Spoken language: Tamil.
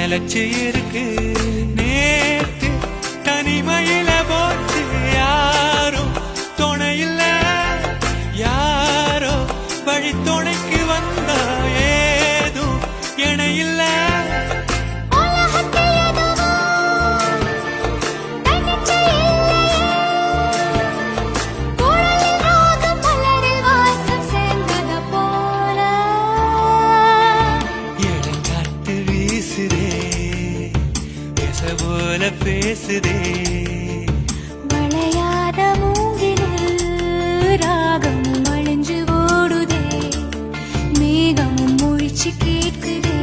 நிலச்சு இருக்கு. நேத்து தனிமையில போச்சு யாரும் துணையில்ல, யாரோ வழி துணைக்கு வந்தா ஏதும் இணையில்ல. போல பேசுதே வளையாத மூங்கிலில் ராகமும் அழிஞ்சு ஓடுதே, மேகமும் முழிச்சு கேட்குதே.